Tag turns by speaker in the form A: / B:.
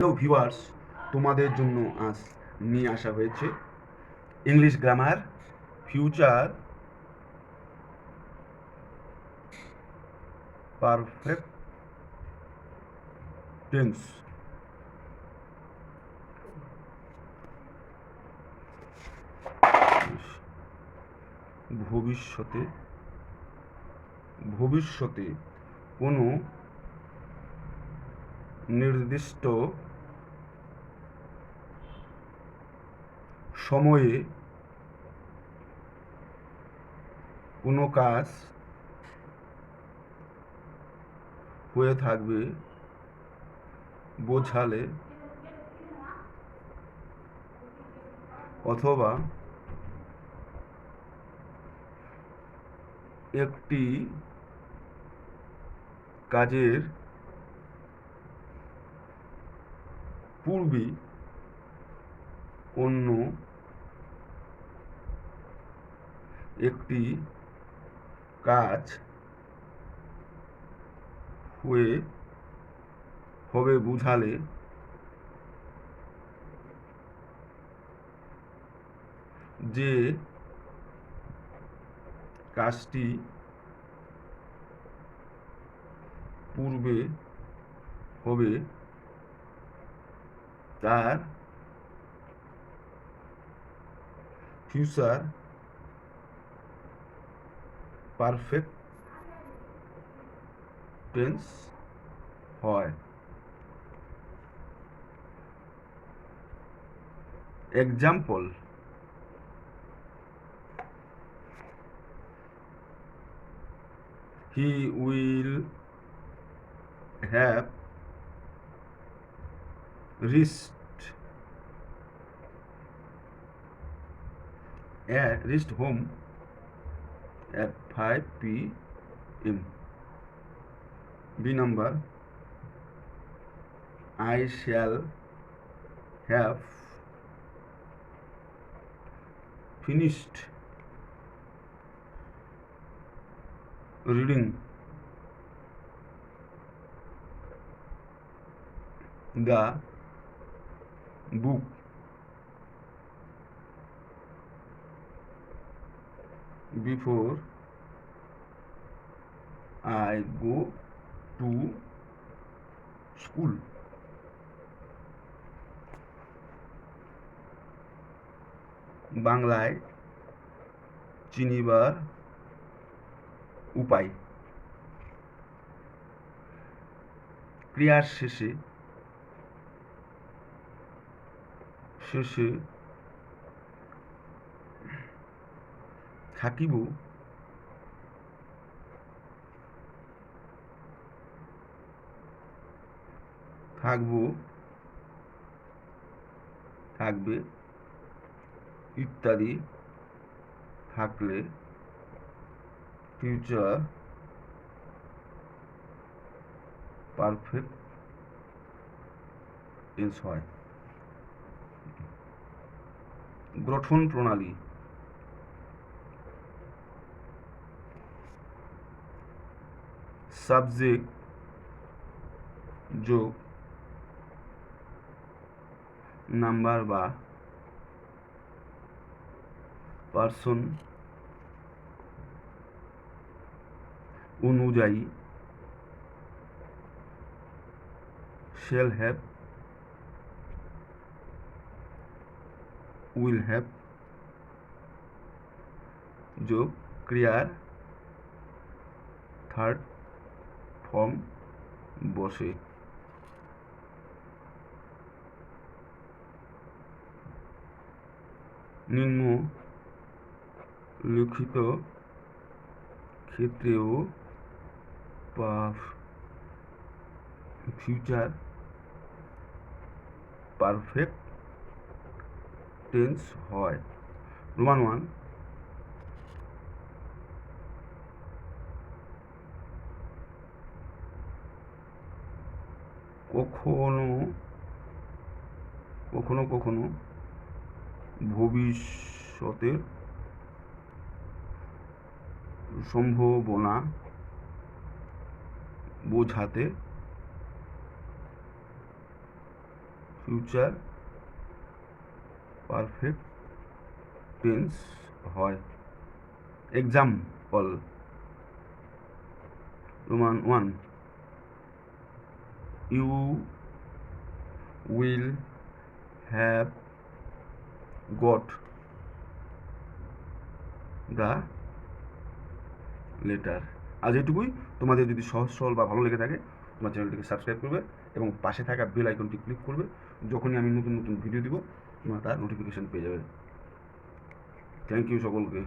A: Hello viewers, তোমাদের জন্য আজ নিয়ে আসা হয়েছে English grammar future perfect tense. ভবিষ্যতে ভবিষ্যতে কোনো নির্দিষ্ট সময়ে কোনো কাজ হয়ে থাকবে বোঝালে অথবা একটি কাজের পূর্বে অন্য একটি কাজ হবে বুঝালে যে কাজটি পূর্বে হবে তার ফিউচার পারফেক্ট টেন্স হয়। Example: he will have reached home at 5 p.m. B number: I shall have finished reading the book before I go to school. বাংলায় চিনিবার উপায়: ক্রিয়ার শেষে থাকিব থাকব থাকবে ইত্যাদি থাকলে ফিউচার পারফেক্ট টেন্স হয়। গঠন প্রণালী: সাবজেক্ট যোগ নাম্বার বা পার্সন অনুযায়ী shall have, will have যোগ ক্রিয়ার থার্ড ফর্ম বসে। নিম্নলিখিত ক্ষেত্রেও ফিউচার পারফেক্ট টেন্স হয়। রোমান 1: কখনো কখনো ভবিষ্যতের সম্ভাবনা বোঝাতে ফিউচার পারফেক্ট টেন্স হয়। Example roman 1, you will have got the letter. আজ এটুকুই। তোমাদের যদি সহজ সরল বা ভালো লেগে থাকে তোমার চ্যানেলটিকে সাবস্ক্রাইব করবে এবং পাশে থাকা বেল আইকনটি ক্লিক করবে। যখনই আমি নতুন নতুন ভিডিও দিব তোমরা তার নোটিফিকেশান পেয়ে যাবে। থ্যাংক ইউ সকলকে।